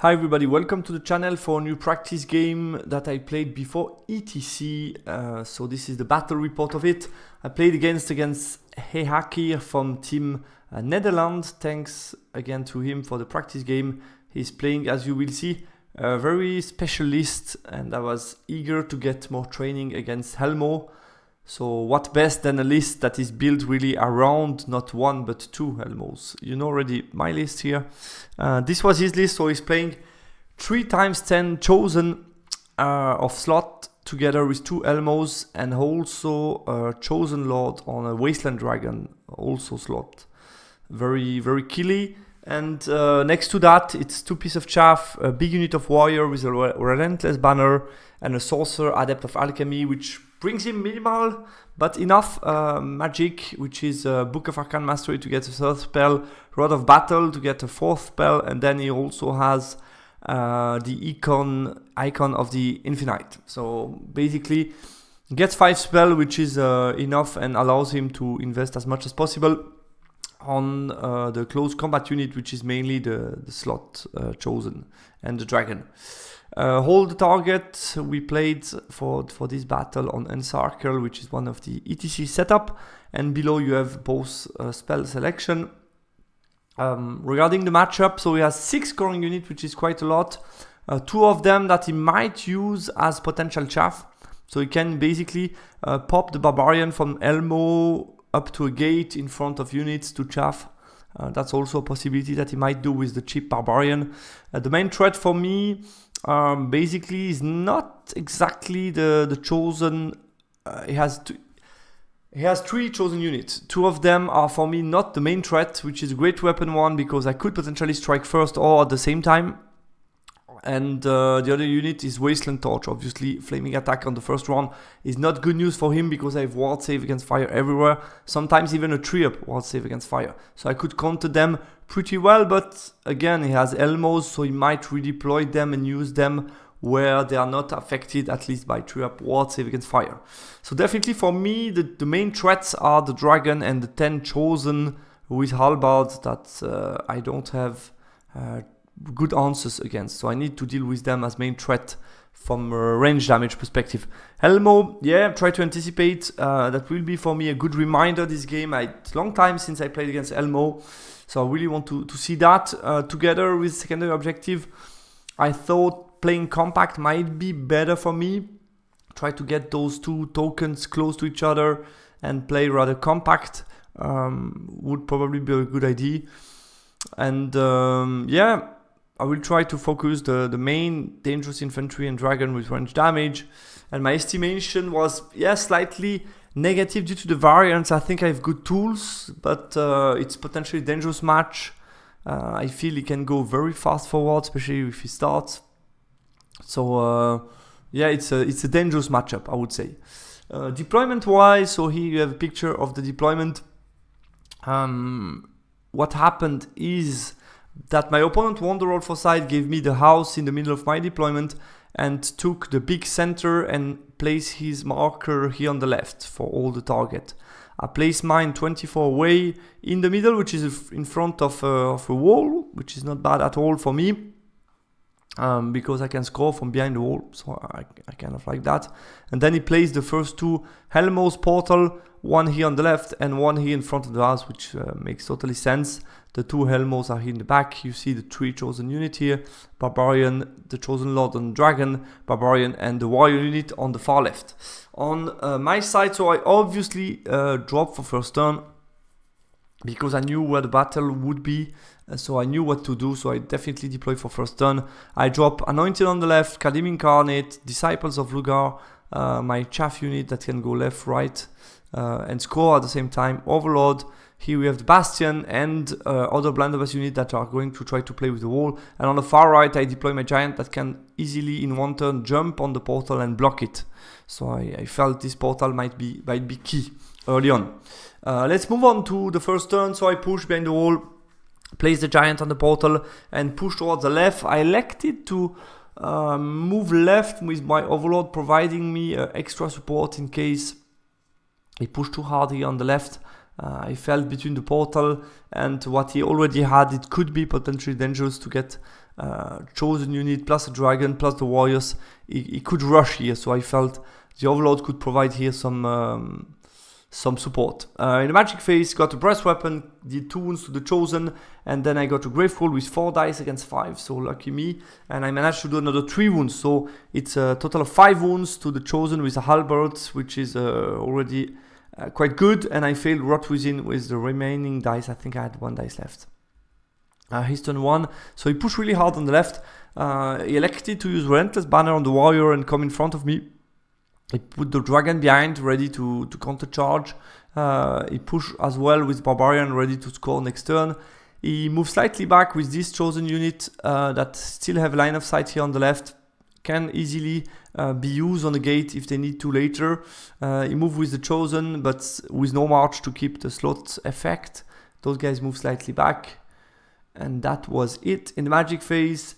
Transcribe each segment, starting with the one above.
Hi everybody, welcome to the channel for a new practice game that I played before ETC. So this is the battle report of it. I played against Hehakir from Team Netherlands. Thanks again to him for the practice game. He's playing, as you will see, a very specialist, and I was eager to get more training against Helmo. So what best than a list that is built really around not one but two Helmos. You know already my list here. This was his list, so he's playing 3x10 chosen of slot together with two Elmos and also a chosen lord on a wasteland dragon, also slot. Very, very killy. And next to that, it's two pieces of chaff, a big unit of warrior with a relentless banner, and a sorcerer adept of alchemy, which brings him minimal but enough magic, which is Book of Arcane Mastery to get a third spell, Rod of Battle to get a fourth spell, and then he also has the icon of the Infinite. So basically, he gets 5 spells, which is enough and allows him to invest as much as possible on the close combat unit, which is mainly the slot chosen and the dragon. Hold the target we played for this battle on Encircle, which is one of the ETC setup, and below you have both spell selection. Regarding the matchup, so he has 6 scoring units, which is quite a lot. 2 of them that he might use as potential chaff, so he can basically pop the barbarian from Elmo up to a gate in front of units to chaff. That's also a possibility that he might do with the cheap barbarian. The main threat for me basically is not exactly the chosen. He has 3 chosen units. 2 of them are for me not the main threat, which is a great weapon one because I could potentially strike first or at the same time. And the other unit is Wasteland Torch. Obviously, flaming attack on the first round is not good news for him because I have ward save against fire everywhere. Sometimes even a 3-up ward save against fire. So I could counter them pretty well, but again, he has Elmos, so he might redeploy them and use them where they are not affected, at least by 3-up ward save against fire. So definitely for me, the main threats are the dragon and the 10 chosen with halberds that I don't have good answers against, so I need to deal with them as main threat from a range damage perspective. Helmo, yeah, try to anticipate. That will be for me a good reminder this game. It's a long time since I played against Elmo, so I really want to see that together with secondary objective. I thought playing compact might be better for me. Try to get those 2 tokens close to each other and play rather compact would probably be a good idea. And yeah, I will try to focus the main dangerous infantry and dragon with range damage. And my estimation was, yeah, slightly negative due to the variance. I think I have good tools, but it's potentially a dangerous match. I feel he can go very fast forward, especially if he starts. So yeah, it's a dangerous matchup, I would say. Deployment wise, so here you have a picture of the deployment. What happened is that my opponent Warhall for side gave me the house in the middle of my deployment and took the big center and placed his marker here on the left for all the target. I placed mine 24 away in the middle, which is in front of a wall, which is not bad at all for me. Because I can score from behind the wall, so I kind of like that. And then he placed the first 2 Helmos portal, one here on the left and one here in front of the house, which makes totally sense. The 2 Helmos are here in the back. You see the 3 chosen unit here, Barbarian, the chosen Lord and Dragon, Barbarian, and the warrior unit on the far left. On my side, so I obviously dropped for first turn because I knew where the battle would be. So I knew what to do, so I definitely deployed for first turn. I drop Anointed on the left, Kadim Incarnate, Disciples of Lugar, my chaff unit that can go left, right, and score at the same time. Overlord, here we have the Bastion and other blunderbuss unit that are going to try to play with the wall. And on the far right, I deploy my giant that can easily in one turn jump on the portal and block it. So I felt this portal might be key early on. Let's move on to the first turn. So I push behind the wall, place the giant on the portal and push towards the left. I elected to move left with my overlord, providing me extra support in case he pushed too hard here on the left. I felt between the portal and what he already had, it could be potentially dangerous to get chosen unit plus a dragon plus the warriors. He could rush here, so I felt the overlord could provide here some support. In the magic phase, got a breast weapon, did 2 wounds to the chosen, and then I got a grave call with 4 dice against 5, so lucky me, and I managed to do another 3 wounds, so it's a total of 5 wounds to the chosen with a halberd, which is already quite good, and I failed Rot Within with the remaining dice. I think I had 1 dice left. His turn 1, so he pushed really hard on the left. He elected to use Relentless Banner on the warrior and come in front of me. He put the dragon behind, ready to counter charge. He pushed as well with Barbarian, ready to score next turn. He moved slightly back with this chosen unit that still have line of sight here on the left. Can easily be used on the gate if they need to later. He moved with the chosen, but with no march to keep the slot effect. Those guys move slightly back. And that was it. In the magic phase,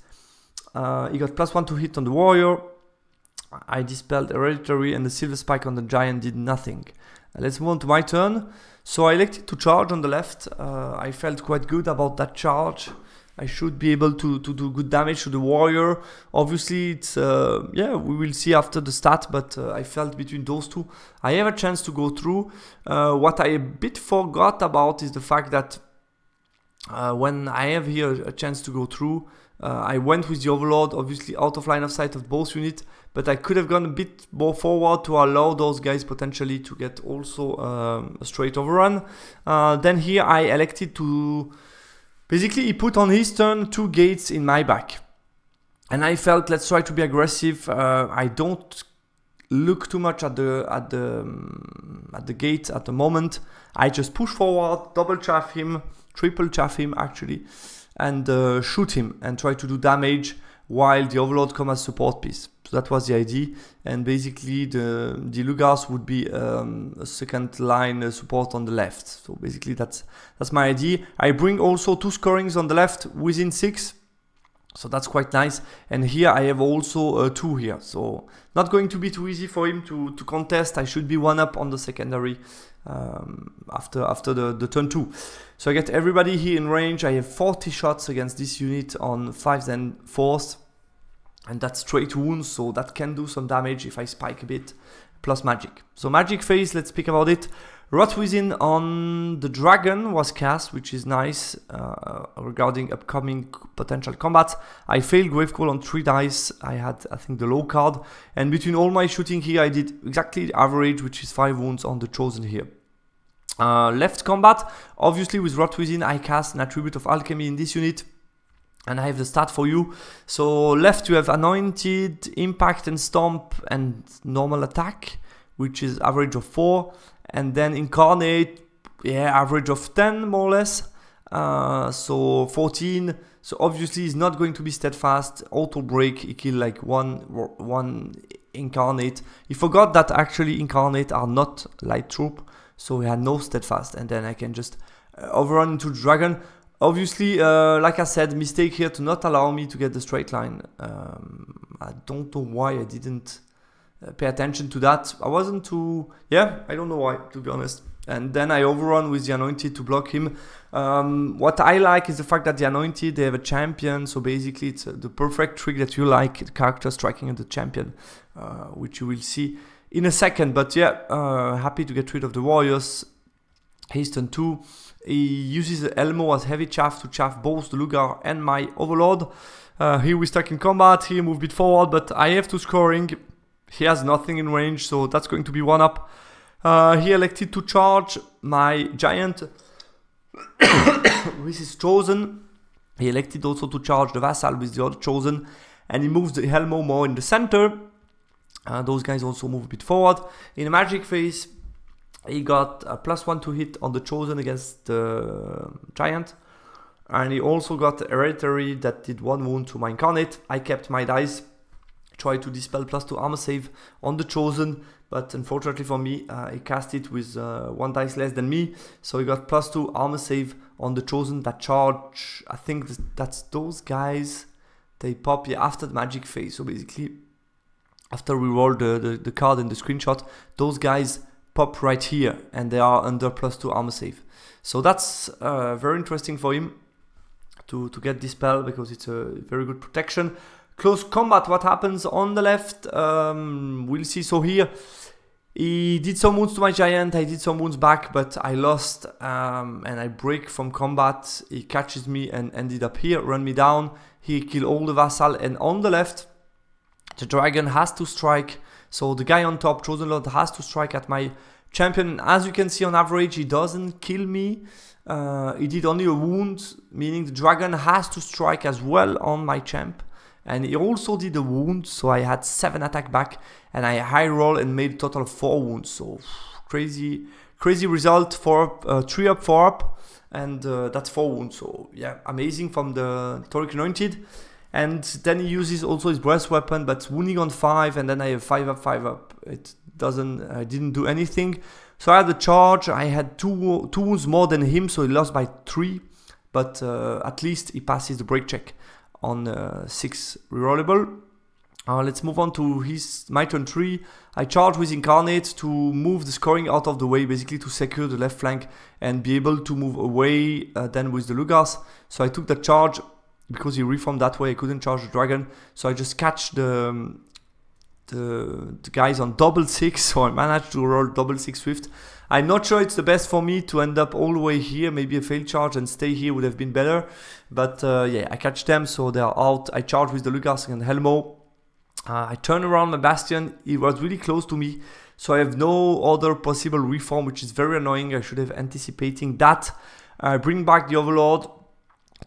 he got +1 to hit on the warrior. I dispelled Hereditary, and the silver spike on the giant did nothing. Let's move on to my turn. So I elected to charge on the left. I felt quite good about that charge. I should be able to do good damage to the warrior. Obviously, it's yeah, we will see after the stat, but I felt between those two, I have a chance to go through. What I a bit forgot about is the fact that when I have here a chance to go through, I went with the Overlord, obviously out of line of sight of both units, but I could have gone a bit more forward to allow those guys potentially to get also a straight overrun. Then here I elected to, basically he put on his turn 2 gates in my back. And I felt, let's try to be aggressive. I don't look too much at the gate at the moment. I just push forward, double chaff him, triple chaff him actually, and shoot him and try to do damage while the Overlord comes as support piece. So that was the idea, and basically the Lugars would be a second line support on the left. So basically that's my idea. I bring also 2 scorings on the left within 6, so that's quite nice. And here I have also 2 here, so not going to be too easy for him to contest. I should be 1 up on the secondary after the turn 2. So I get everybody here in range. I have 40 shots against this unit on 5s and 4s, and that's straight wounds, so that can do some damage if I spike a bit, plus magic. So magic phase, let's speak about it. Rot Within on the dragon was cast, which is nice regarding upcoming potential combat. I failed Grave Call on 3 dice. I had, I think, the low card. And between all my shooting here, I did exactly the average, which is 5 wounds on the chosen here. Left combat, obviously with Rot Within, I cast an Attribute of Alchemy in this unit. And I have the stat for you. So left you have Anointed, Impact and Stomp and Normal Attack, which is average of 4. And then Incarnate, yeah, average of 10 more or less. So 14. So obviously he's not going to be steadfast. Auto break, he killed like one Incarnate. He forgot that actually Incarnate are not light troop. So he had no steadfast. And then I can just overrun into the dragon. Obviously, like I said, mistake here to not allow me to get the straight line. I don't know why I didn't pay attention to that. I wasn't too... Yeah, I don't know why, to be honest. And then I overrun with the Anointed to block him. What I like is the fact that the Anointed, they have a champion. So basically, it's the perfect trick that you like, the character striking at the champion, which you will see in a second. But yeah, happy to get rid of the warriors. Haste on 2. He uses the Elmo as heavy chaff to chaff both the Lugar and my Overlord. Here we stuck in combat. Here move a bit forward, but I have 2 scoring. He has nothing in range, so that's going to be 1 up. He elected to charge my giant with his chosen. He elected also to charge the vassal with the other chosen, and he moves the Elmo more in the center. Those guys also move a bit forward. In the magic phase, he got a +1 to hit on the chosen against the giant. And he also got Hereditary that did 1 wound to my Incarnate. I kept my dice, tried to dispel +2 armor save on the chosen. But unfortunately for me, he cast it with 1 dice less than me. So he got +2 armor save on the chosen that charge. I think that's those guys. They pop after the magic phase. So basically, after we roll the card in the screenshot, those guys pop right here, and they are under +2 armor save. So that's very interesting for him to get this spell, because it's a very good protection. Close combat, what happens on the left? We'll see. So here, he did some wounds to my giant, I did some wounds back, but I lost, and I break from combat. He catches me and ended up here, run me down. He killed all the vassal, and on the left, the dragon has to strike. So the guy on top, Chosen Lord, has to strike at my champion. As you can see, on average, he doesn't kill me. He did only a wound, meaning the dragon has to strike as well on my champ. And he also did a wound, so I had 7 attack back, and I high roll and made a total of 4 wounds. So crazy result. 3 up, 4 up, and that's 4 wounds. So yeah, amazing from the Toric Anointed. And then he uses also his breast weapon, but wounding on 5, and then I have 5 up, 5 up. I didn't do anything. So I had the charge. I had 2 wounds more than him, so he lost by 3, but at least he passes the break check on 6 rerollable. Let's move on to my turn 3. I charge with Incarnate to move the scoring out of the way, basically to secure the left flank and be able to move away then with the Lugas. So I took the charge. Because he reformed that way, I couldn't charge the dragon. So I just catch the guys on double 6. So I managed to roll double 6 Swift. I'm not sure it's the best for me to end up all the way here. Maybe a failed charge and stay here would have been better. But yeah, I catch them, so they're out. I charge with the Lugas and Helmo. I turn around my Bastion. He was really close to me. So I have no other possible reform, which is very annoying. I should have anticipating that. I bring back the Overlord.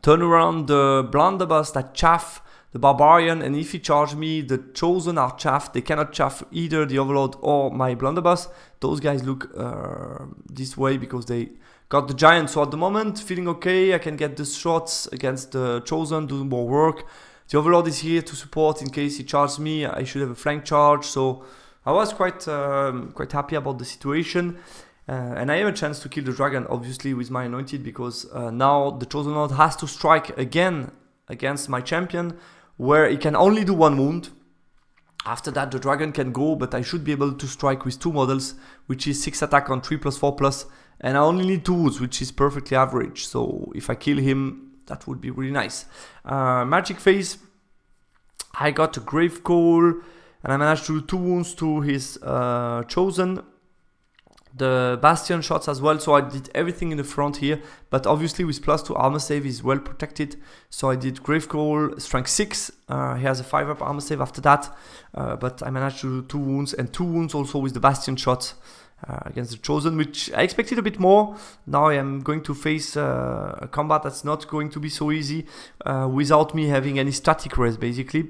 Turn around the blunderbuss that chaff the barbarian, and if he charge me, the chosen are chaff. They cannot chaff either the Overlord or my blunderbuss. Those guys look this way because they got the giant. So at the moment, feeling okay. I can get the shots against the chosen, do more work. The Overlord is here to support in case he charges me. I should have a flank charge. So I was quite happy about the situation. And I have a chance to kill the dragon, obviously, with my Anointed, because now the Chosen Lord has to strike again against my champion, where he can only do 1 wound. After that, the dragon can go, but I should be able to strike with 2 models, which is 6 attack on 3 plus 4 plus, and I only need 2 wounds, which is perfectly average. So if I kill him, that would be really nice. Magic phase, I got a Grave Call, and I managed to do 2 wounds to his Chosen. The Bastion shots as well, so I did everything in the front here, but obviously with +2 armor save is well protected. So I did Grave Call, strength 6, he has a 5 up armor save after that, but I managed to do 2 wounds, and 2 wounds also with the Bastion shot against the Chosen, which I expected a bit more. Now I am going to face a combat that's not going to be so easy without me having any static res, basically.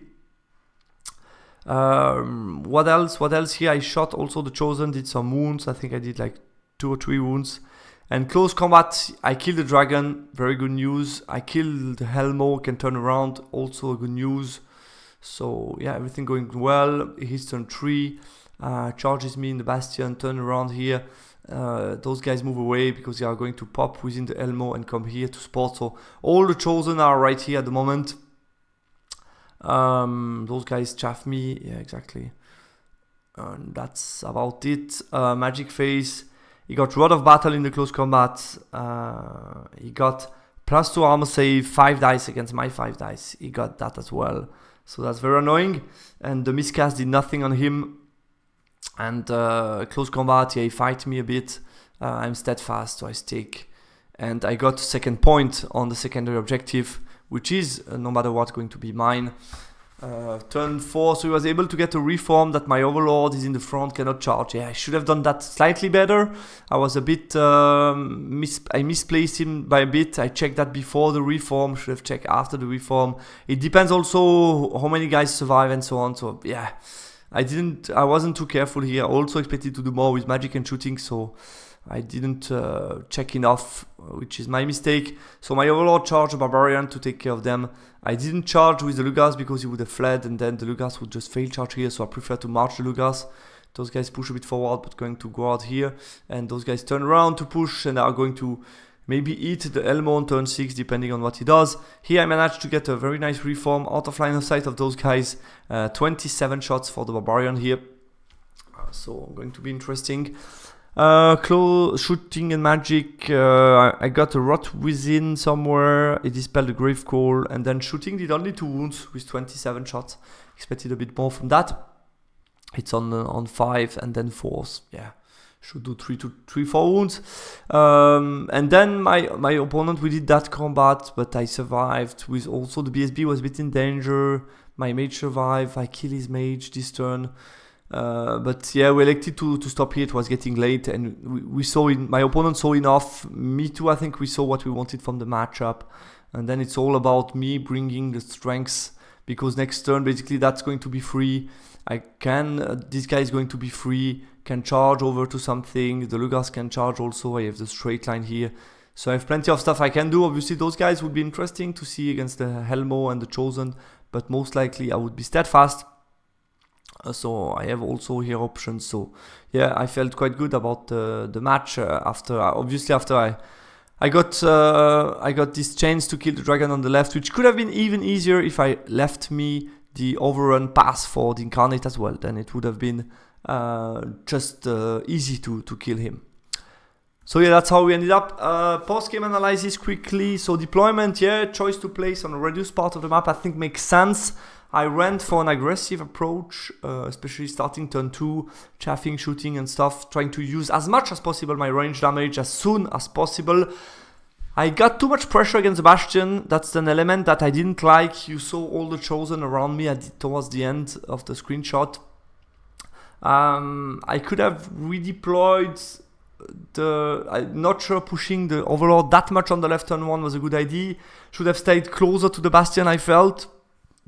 What else here? I shot also the Chosen, did some wounds. I think I did like 2 or 3 wounds. And close combat, I killed the dragon, very good news. I killed the Helmo, can turn around, also good news. So yeah, everything going well. He's turn 3, charges me in the Bastion, turn around here. Those guys move away because they are going to pop within the Helmo and come here to support. So all the Chosen are right here at the moment. Those guys chaff me, yeah, exactly. And that's about it. Magic phase, he got Rod of Battle in the close combat. He got +2 armor save, 5 dice against my 5 dice. He got that as well, so that's very annoying. And the miscast did nothing on him. And close combat, yeah, he fight me a bit. I'm steadfast, so I stick. And I got 2nd point on the secondary objective, which is, no matter what, going to be mine. Turn 4, so he was able to get a reform that my Overlord is in the front, cannot charge. Yeah, I should have done that slightly better. I was a bit, I misplaced him by a bit. I checked that before the reform, should have checked after the reform. It depends also how many guys survive and so on. So yeah, I wasn't too careful here. I also expected to do more with magic and shooting, so I didn't check enough, which is my mistake. So my Overlord charged a Barbarian to take care of them. I didn't charge with the Lugas because he would have fled, and then the Lugas would just fail charge here, so I prefer to march the Lugas. Those guys push a bit forward, but going to go out here. And those guys turn around to push and are going to maybe eat the Elmo on turn 6, depending on what he does. Here I managed to get a very nice reform out of line of sight of those guys. 27 shots for the Barbarian here. So going to be interesting. Shooting and magic. I got a rot within somewhere. It dispelled the grave call, and then shooting did only 2 wounds with 27 shots. Expected a bit more from that. It's on 5 and then 4s. Yeah, should do 4 wounds. And then my opponent, we did that combat, but I survived. With also the BSB was a bit in danger. My mage survived. I kill his mage this turn. But yeah, we elected to stop here. It was getting late, and we saw my opponent saw enough. Me too. I think we saw what we wanted from the matchup, and then it's all about me bringing the strengths, because next turn basically that's going to be free. This guy is going to be free. Can charge over to something. The Lugars can charge also. I have the straight line here, so I have plenty of stuff I can do. Obviously, those guys would be interesting to see against the Helmo and the Chosen, but most likely I would be steadfast. So I have also here options. So yeah, I felt quite good about the match after I got this chance to kill the dragon on the left, which could have been even easier if I left me the overrun pass for the Incarnate as well. Then it would have been just easy to kill him. So yeah, that's how we ended up. Post-game analysis quickly. So deployment, yeah, choice to place on a reduced part of the map I think makes sense. I went for an aggressive approach, especially starting turn 2, chaffing, shooting and stuff, trying to use as much as possible my range damage as soon as possible. I got too much pressure against the Bastion. That's an element that I didn't like. You saw all the Chosen around me towards the end of the screenshot. I could have redeployed I'm not sure pushing the Overlord that much on the left turn 1 was a good idea. Should have stayed closer to the Bastion, I felt.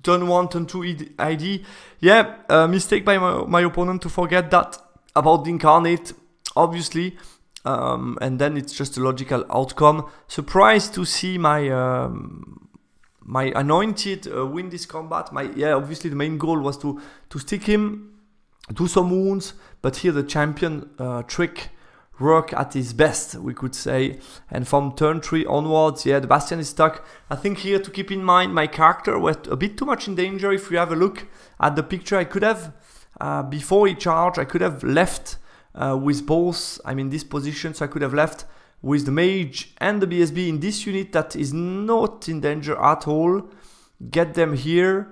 Turn 1, turn 2 ID. Yeah, mistake by my opponent to forget that about the Incarnate, obviously. And then it's just a logical outcome. Surprised to see my my Anointed win this combat. Obviously the main goal was to stick him, do some wounds, but here the champion trick work at his best, we could say. And from turn 3 onwards, yeah, the Bastion is stuck. I think here to keep in mind, my character was a bit too much in danger. If you have a look at the picture, I could have, before he charged, I could have left with both. I'm in this position, so I could have left with the mage and the BSB in this unit that is not in danger at all. Get them here.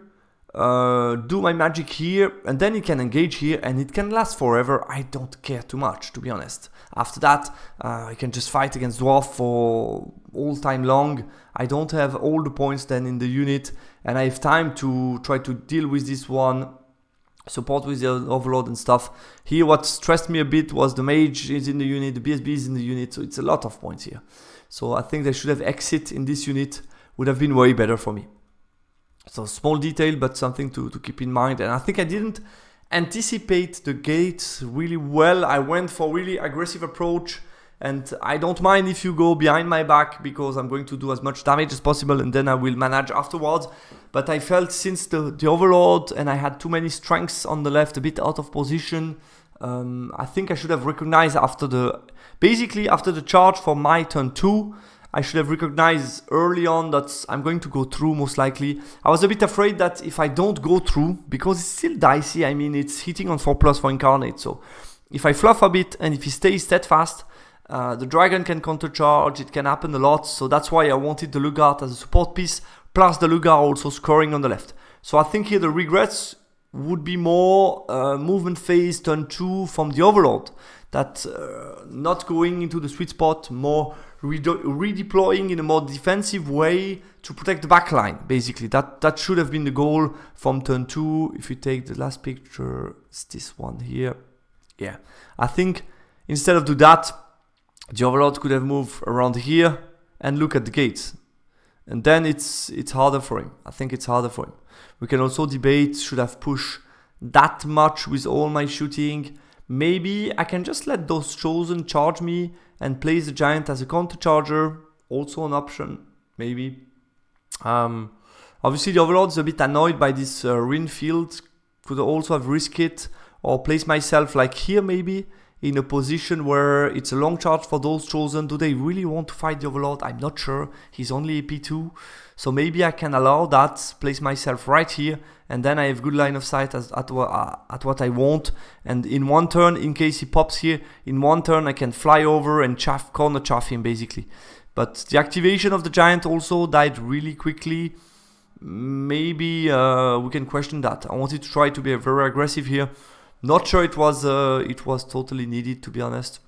Do my magic here, and then it can engage here, and it can last forever. I don't care too much, to be honest. After that, I can just fight against Dwarf for all time long. I don't have all the points then in the unit, and I have time to try to deal with this one, support with the Overlord and stuff. Here what stressed me a bit was the mage is in the unit, the BSB is in the unit, so it's a lot of points here. So I think they should have exit in this unit, would have been way better for me. So small detail, but something to keep in mind. And I think I didn't anticipate the gates really well. I went for really aggressive approach, and I don't mind if you go behind my back, because I'm going to do as much damage as possible and then I will manage afterwards. But I felt since the Overlord and I had too many strengths on the left, a bit out of position. I think I should have recognized after the charge for my turn 2, I should have recognized early on that I'm going to go through most likely. I was a bit afraid that if I don't go through, because it's still dicey, I mean it's hitting on 4+ for Incarnate, so if I fluff a bit and if he stays steadfast, the dragon can countercharge, it can happen a lot, so that's why I wanted the Lugard as a support piece, plus the Lugar also scoring on the left. So I think here the regrets would be more movement phase turn 2 from the Overlord, that not going into the sweet spot, more redeploying in a more defensive way to protect the backline, basically. That should have been the goal from turn 2. If you take the last picture, it's this one here. Yeah, I think instead of do that, the Overlord could have moved around here and look at the gates. And then it's harder for him. I think it's harder for him. We can also debate, should have pushed that much with all my shooting. Maybe I can just let those Chosen charge me and place the Giant as a counter charger. Also an option, maybe. Obviously the Overlord is a bit annoyed by this Rin field. Could also have risked it or place myself like here maybe in a position where it's a long charge for those chosen. Do they really want to fight the Overlord? I'm not sure. He's only AP2. So maybe I can allow that, place myself right here, and then I have good line of sight at what I want. And in one turn, in case he pops here, in one turn I can fly over and corner chaff him basically. But the activation of the Giant also died really quickly. Maybe we can question that. I wanted to try to be very aggressive here. Not sure it was totally needed, to be honest.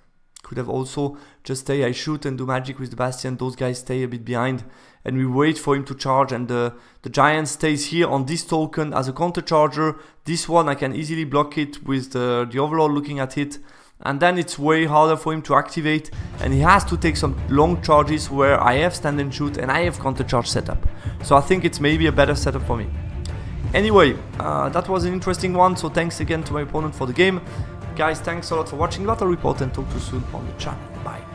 Could have also just stay, I shoot and do magic with the Bastion. Those guys stay a bit behind and we wait for him to charge, and the Giant stays here on this token as a counter charger. This one I can easily block it with the Overlord looking at it, and then it's way harder for him to activate, and he has to take some long charges where I have stand and shoot and I have counter charge setup. So I think it's maybe a better setup for me. Anyway, that was an interesting one, so thanks again to my opponent for the game. Guys, thanks a lot for watching the battle report, and talk to you soon on the channel. Bye.